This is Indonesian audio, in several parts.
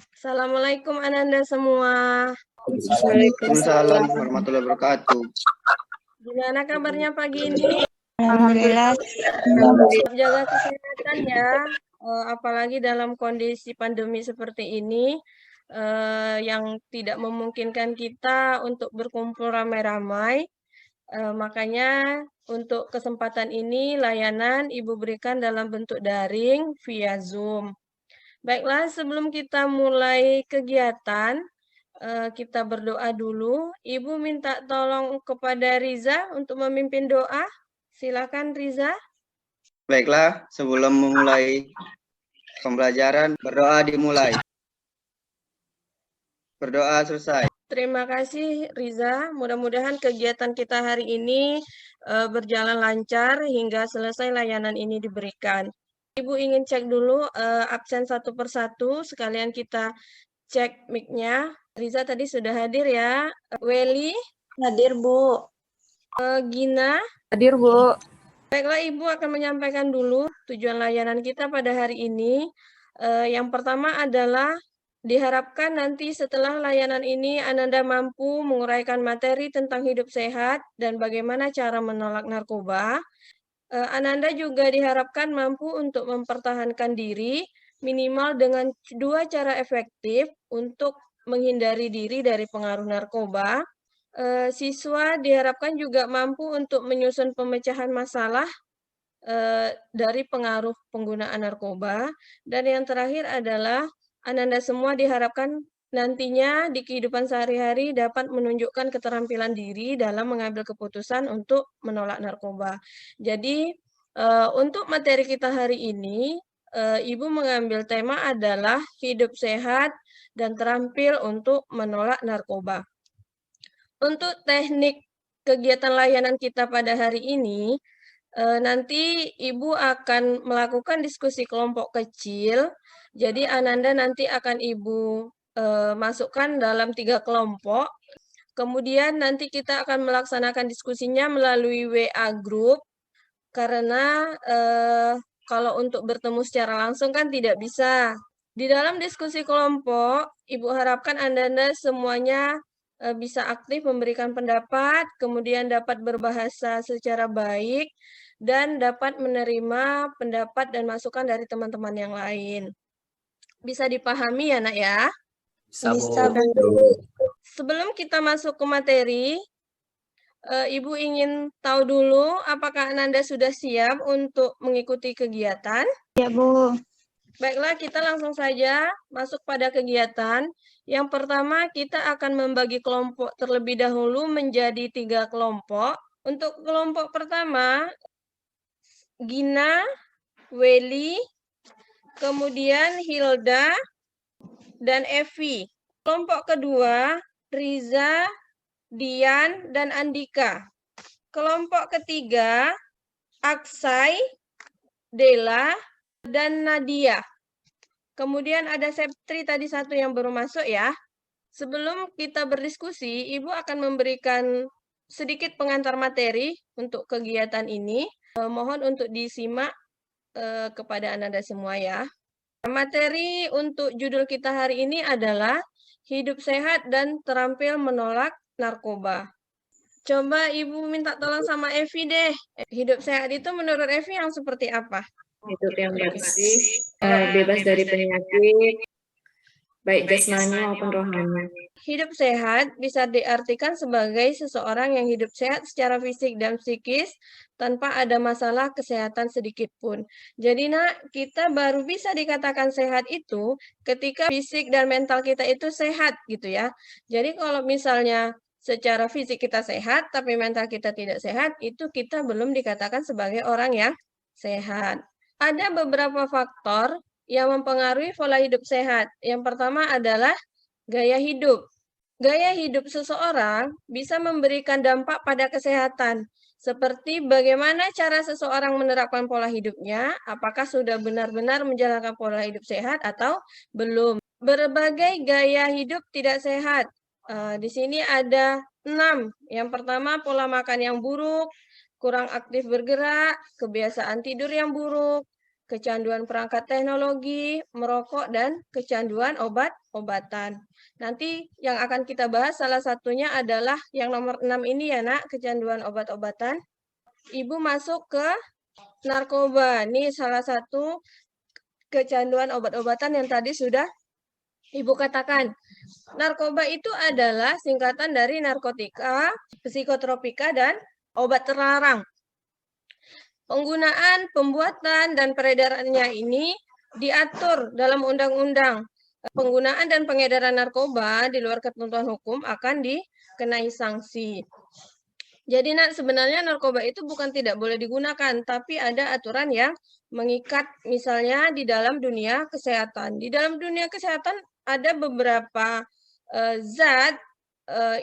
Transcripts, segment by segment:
Assalamualaikum Ananda semua. Waalaikumsalam warahmatullahi wabarakatuh. Gimana kabarnya pagi ini? Alhamdulillah. Jaga kesehatan ya, apalagi dalam kondisi pandemi seperti ini, yang tidak memungkinkan kita untuk berkumpul ramai-ramai. Makanya untuk kesempatan ini layanan Ibu berikan dalam bentuk daring via Zoom. Baiklah, sebelum kita mulai kegiatan, kita berdoa dulu. Ibu minta tolong kepada Riza untuk memimpin doa. Silakan Riza. Baiklah, sebelum memulai pembelajaran, berdoa dimulai. Berdoa selesai. Terima kasih Riza. Mudah-mudahan kegiatan kita hari ini berjalan lancar hingga selesai layanan ini diberikan. Ibu ingin cek dulu absen satu persatu, sekalian kita cek mic-nya. Riza tadi sudah hadir ya. Weli. Hadir, Bu. Gina. Hadir, Bu. Baiklah, Ibu akan menyampaikan dulu tujuan layanan kita pada hari ini. Yang pertama adalah diharapkan nanti setelah layanan ini Ananda mampu menguraikan materi tentang hidup sehat dan bagaimana cara menolak narkoba. Ananda juga diharapkan mampu untuk mempertahankan diri minimal dengan 2 cara efektif untuk menghindari diri dari pengaruh narkoba. Siswa diharapkan juga mampu untuk menyusun pemecahan masalah dari pengaruh penggunaan narkoba. Dan yang terakhir adalah Ananda semua diharapkan nantinya di kehidupan sehari-hari dapat menunjukkan keterampilan diri dalam mengambil keputusan untuk menolak narkoba. Jadi untuk materi kita hari ini, Ibu mengambil tema adalah hidup sehat dan terampil untuk menolak narkoba. Untuk teknik kegiatan layanan kita pada hari ini, nanti Ibu akan melakukan diskusi kelompok kecil. Jadi Ananda nanti akan Ibu masukkan dalam 3 kelompok. Kemudian nanti kita akan melaksanakan diskusinya melalui WA group, karena kalau untuk bertemu secara langsung kan tidak bisa. Di dalam diskusi kelompok, Ibu harapkan Anda semuanya bisa aktif memberikan pendapat, kemudian dapat berbahasa secara baik, dan dapat menerima pendapat dan masukan dari teman-teman yang lain. Bisa dipahami ya, Nak ya? Bisa, Bu. Sebelum kita masuk ke materi, Ibu ingin tahu dulu apakah Ananda sudah siap untuk mengikuti kegiatan? Ya, Bu. Baiklah, kita langsung saja masuk pada kegiatan. Yang pertama, kita akan membagi kelompok terlebih dahulu menjadi 3 kelompok. Untuk kelompok pertama, Gina, Weli, kemudian Hilda, dan Evi. Kelompok kedua, Riza, Dian, dan Andika. Kelompok ketiga, Aksai, Dela, dan Nadia. Kemudian ada Septri tadi satu yang baru masuk ya. Sebelum kita berdiskusi, Ibu akan memberikan sedikit pengantar materi untuk kegiatan ini. Mohon untuk disimak kepada Ananda semua ya. Materi untuk judul kita hari ini adalah hidup sehat dan terampil menolak narkoba. Coba Ibu minta tolong sama Evi deh. Hidup sehat itu menurut Evi yang seperti apa? Hidup yang bersih, bebas dari penyakit, baik jasmani maupun rohani. Hidup sehat bisa diartikan sebagai seseorang yang hidup sehat secara fisik dan psikis tanpa ada masalah kesehatan sedikit pun. Jadi Nak, kita baru bisa dikatakan sehat itu ketika fisik dan mental kita itu sehat gitu ya. Jadi kalau misalnya secara fisik kita sehat tapi mental kita tidak sehat, itu kita belum dikatakan sebagai orang yang sehat. Ada beberapa faktor yang mempengaruhi pola hidup sehat. Yang pertama adalah gaya hidup. Gaya hidup seseorang bisa memberikan dampak pada kesehatan, seperti bagaimana cara seseorang menerapkan pola hidupnya, apakah sudah benar-benar menjalankan pola hidup sehat atau belum. Berbagai gaya hidup tidak sehat. Di sini ada 6. Yang pertama, pola makan yang buruk, kurang aktif bergerak, kebiasaan tidur yang buruk, kecanduan perangkat teknologi, merokok, dan kecanduan obat-obatan. Nanti yang akan kita bahas salah satunya adalah yang nomor 6 ini ya nak, kecanduan obat-obatan. Ibu masuk ke narkoba. Ini salah satu kecanduan obat-obatan yang tadi sudah Ibu katakan. Narkoba itu adalah singkatan dari narkotika, psikotropika, dan obat terlarang. Penggunaan, pembuatan, dan peredarannya ini diatur dalam undang-undang. Penggunaan dan pengedaran narkoba di luar ketentuan hukum akan dikenai sanksi. Jadi nak, sebenarnya narkoba itu bukan tidak boleh digunakan, tapi ada aturan yang mengikat, misalnya di dalam dunia kesehatan. Di dalam dunia kesehatan ada beberapa zat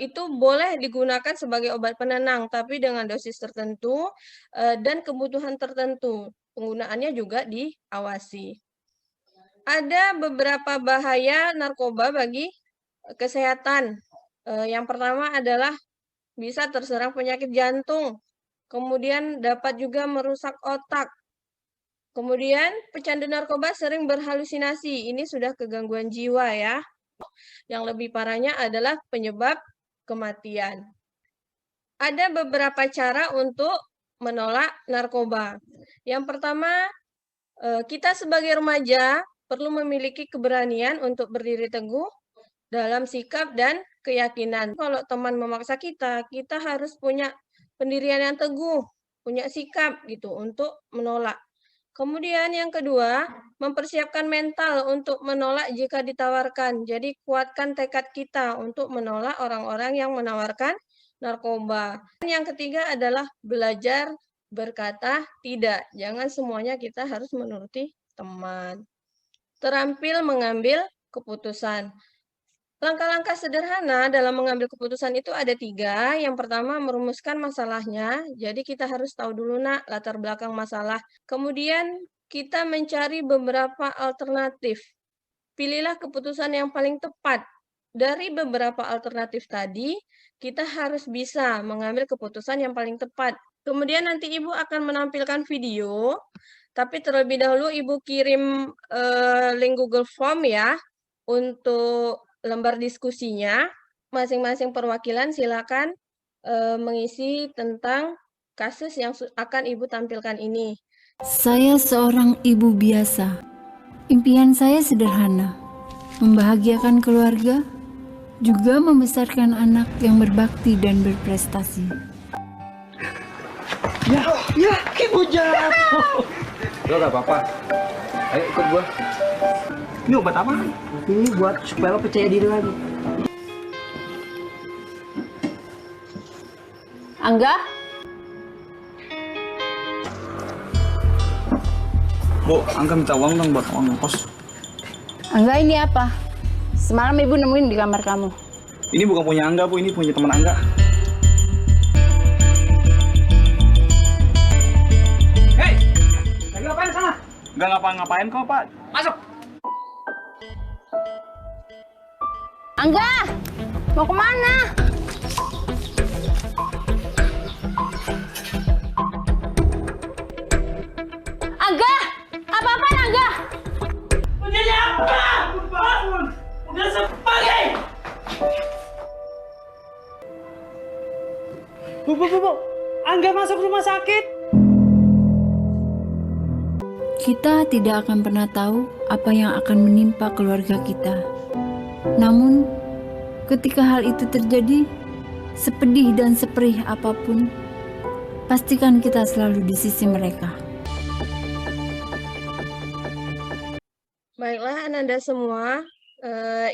itu boleh digunakan sebagai obat penenang, tapi dengan dosis tertentu dan kebutuhan tertentu. Penggunaannya juga diawasi. Ada beberapa bahaya narkoba bagi kesehatan. Yang pertama adalah bisa terserang penyakit jantung, kemudian dapat juga merusak otak. Kemudian pecandu narkoba sering berhalusinasi, ini sudah kegangguan jiwa ya. Yang lebih parahnya adalah penyebab kematian. Ada beberapa cara untuk menolak narkoba. Yang pertama, kita sebagai remaja perlu memiliki keberanian untuk berdiri teguh dalam sikap dan keyakinan. Kalau teman memaksa kita, kita harus punya pendirian yang teguh, punya sikap gitu untuk menolak. Kemudian yang kedua, mempersiapkan mental untuk menolak jika ditawarkan. Jadi kuatkan tekad kita untuk menolak orang-orang yang menawarkan narkoba. Yang ketiga adalah belajar berkata tidak. Jangan semuanya kita harus menuruti teman. Terampil mengambil keputusan. Langkah-langkah sederhana dalam mengambil keputusan itu ada 3. Yang pertama, merumuskan masalahnya. Jadi kita harus tahu dulu nak latar belakang masalah. Kemudian kita mencari beberapa alternatif. Pilihlah keputusan yang paling tepat. Dari beberapa alternatif tadi, kita harus bisa mengambil keputusan yang paling tepat. Kemudian nanti Ibu akan menampilkan video, tapi terlebih dahulu Ibu kirim link Google Form ya, untuk lembar diskusinya. Masing-masing perwakilan silakan mengisi tentang kasus yang akan Ibu tampilkan ini. Saya seorang ibu biasa. Impian saya sederhana, membahagiakan keluarga, juga membesarkan anak yang berbakti dan berprestasi. Ya, ibu jatuh. Lo gak apa-apa. Ayo ikut gua. Ini obat apa? Ini buat supaya lo percaya diri lagi. Angga? Bu, Angga minta uang dong buat uang kos. Angga, ini apa? Semalam ibu nemuin di kamar kamu. Ini bukan punya Angga, Bu. Ini punya teman Angga. Hei! Lagi ngapain sana? Nggak ngapa-ngapain kok, Pak. Masuk! Angga! Mau kemana? Angga! Apa-apaan Angga? Menjadi apa? Bangun! Udah sepagi! Bu. Angga masuk rumah sakit. Kita tidak akan pernah tahu apa yang akan menimpa keluarga kita. Namun, ketika hal itu terjadi, sepedih dan seperih apapun, pastikan kita selalu di sisi mereka. Baiklah Ananda semua,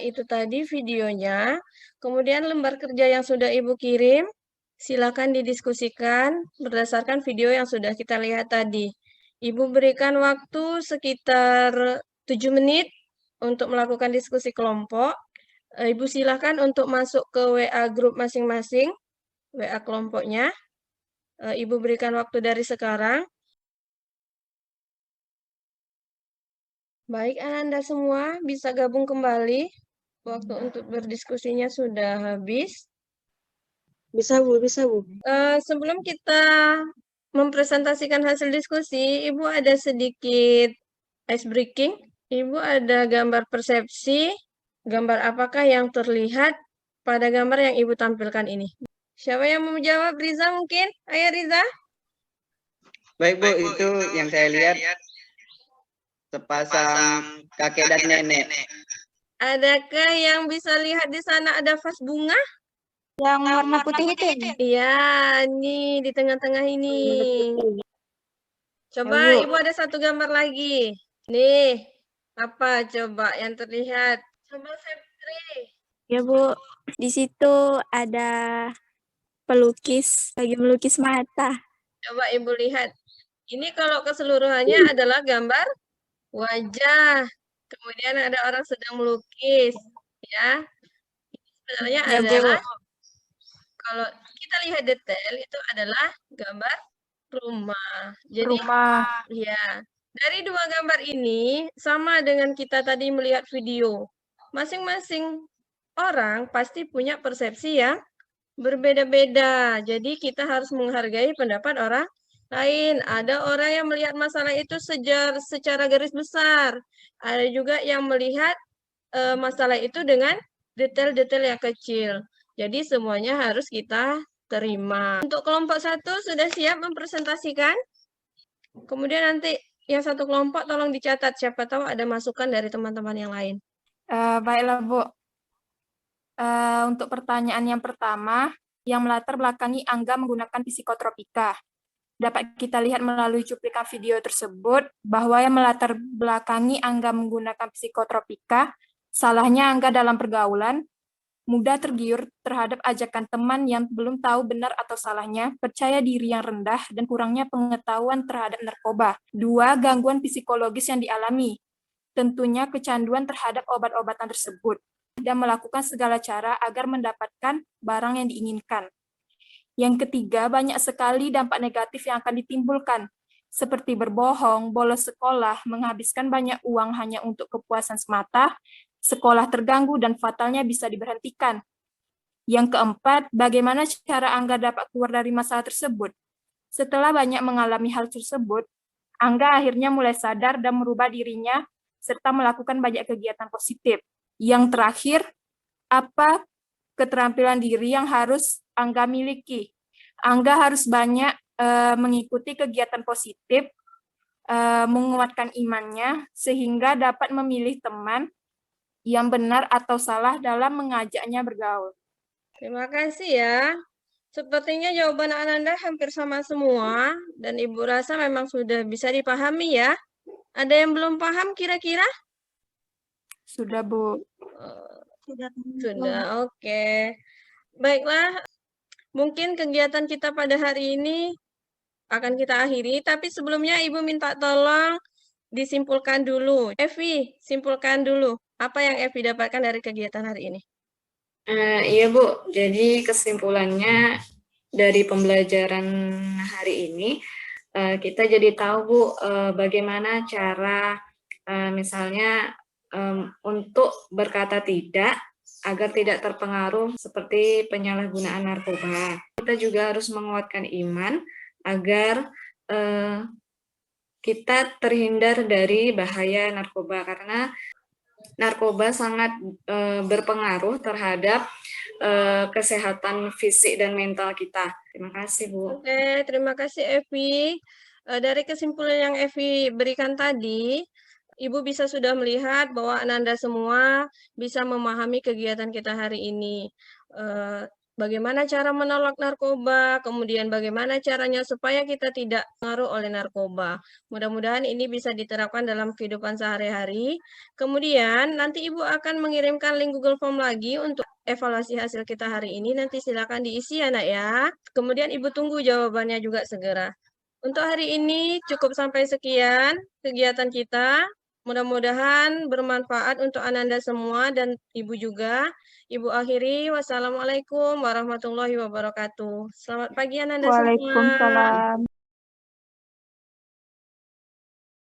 itu tadi videonya. Kemudian lembar kerja yang sudah Ibu kirim, silakan didiskusikan berdasarkan video yang sudah kita lihat tadi. Ibu berikan waktu sekitar 7 menit untuk melakukan diskusi kelompok. Ibu silakan untuk masuk ke WA grup masing-masing, WA kelompoknya. Ibu berikan waktu dari sekarang. Baik, Ananda semua bisa gabung kembali. Waktu untuk berdiskusinya sudah habis. Bisa Bu. Sebelum kita mempresentasikan hasil diskusi, Ibu ada sedikit ice breaking. Ibu ada gambar persepsi, gambar apakah yang terlihat pada gambar yang Ibu tampilkan ini? Siapa yang mau menjawab? Riza mungkin? Ayo Riza. Baik Bu, itu yang saya lihat sepasang kakek dan nenek. Adakah yang bisa lihat di sana ada vas bunga? Yang warna putih itu ya? Iya, nih di tengah-tengah ini. Coba Ya, Bu. Ibu ada satu gambar lagi. Nih, apa coba yang terlihat? Coba Septri. Ya Bu, di situ ada pelukis lagi melukis mata. Coba Ibu lihat. Ini kalau keseluruhannya adalah gambar wajah. Kemudian ada orang sedang melukis, ya. Ini sebenarnya Ya, Bu. adalah kalau kita lihat detail itu adalah gambar rumah. Jadi ya, dari dua gambar ini sama dengan kita tadi melihat video. Masing-masing orang pasti punya persepsi yang berbeda-beda. Jadi kita harus menghargai pendapat orang lain. Ada orang yang melihat masalah itu secara garis besar. Ada juga yang melihat masalah itu dengan detail-detail yang kecil. Jadi semuanya harus kita terima. Untuk kelompok 1 sudah siap mempresentasikan? Kemudian nanti yang satu kelompok tolong dicatat. Siapa tahu ada masukan dari teman-teman yang lain. Baiklah, Bu. Untuk pertanyaan yang pertama, yang melatar belakangi Angga menggunakan psikotropika. Dapat kita lihat melalui cuplikan video tersebut bahwa yang melatar belakangi Angga menggunakan psikotropika, salahnya Angga dalam pergaulan, mudah tergiur terhadap ajakan teman yang belum tahu benar atau salahnya, percaya diri yang rendah, dan kurangnya pengetahuan terhadap narkoba. 2. Gangguan psikologis yang dialami, tentunya kecanduan terhadap obat-obatan tersebut, dan melakukan segala cara agar mendapatkan barang yang diinginkan. Yang ketiga, banyak sekali dampak negatif yang akan ditimbulkan, seperti berbohong, bolos sekolah, menghabiskan banyak uang hanya untuk kepuasan semata, sekolah terganggu, dan fatalnya bisa diberhentikan. Yang keempat, bagaimana cara Angga dapat keluar dari masalah tersebut? Setelah banyak mengalami hal tersebut, Angga akhirnya mulai sadar dan merubah dirinya, serta melakukan banyak kegiatan positif. Yang terakhir, apa keterampilan diri yang harus Angga miliki? Angga harus banyak mengikuti kegiatan positif, menguatkan imannya, sehingga dapat memilih teman yang benar atau salah dalam mengajaknya bergaul. Terima kasih ya. Sepertinya jawaban Ananda hampir sama semua, dan Ibu rasa memang sudah bisa dipahami ya. Ada yang belum paham kira-kira? Sudah, Bu. Sudah, oke. Baiklah, mungkin kegiatan kita pada hari ini akan kita akhiri, tapi sebelumnya Ibu minta tolong disimpulkan dulu. Evi, simpulkan dulu. Apa yang Evi dapatkan dari kegiatan hari ini? Iya Bu, jadi kesimpulannya dari pembelajaran hari ini, kita jadi tahu Bu, bagaimana cara misalnya untuk berkata tidak agar tidak terpengaruh seperti penyalahgunaan narkoba. Kita juga harus menguatkan iman agar kita terhindar dari bahaya narkoba, karena narkoba sangat berpengaruh terhadap kesehatan fisik dan mental kita. Terima kasih, Bu. Oke, terima kasih Evi. Dari kesimpulan yang Evi berikan tadi, Ibu bisa sudah melihat bahwa Ananda semua bisa memahami kegiatan kita hari ini. Bagaimana cara menolak narkoba, kemudian bagaimana caranya supaya kita tidak pengaruh oleh narkoba. Mudah-mudahan ini bisa diterapkan dalam kehidupan sehari-hari. Kemudian nanti Ibu akan mengirimkan link Google Form lagi untuk evaluasi hasil kita hari ini. Nanti silakan diisi ya nak ya. Kemudian Ibu tunggu jawabannya juga segera. Untuk hari ini cukup sampai sekian kegiatan kita. Mudah-mudahan bermanfaat untuk Ananda semua dan Ibu juga. Ibu akhiri, wassalamualaikum warahmatullahi wabarakatuh. Selamat pagi Ananda semua. Waalaikumsalam.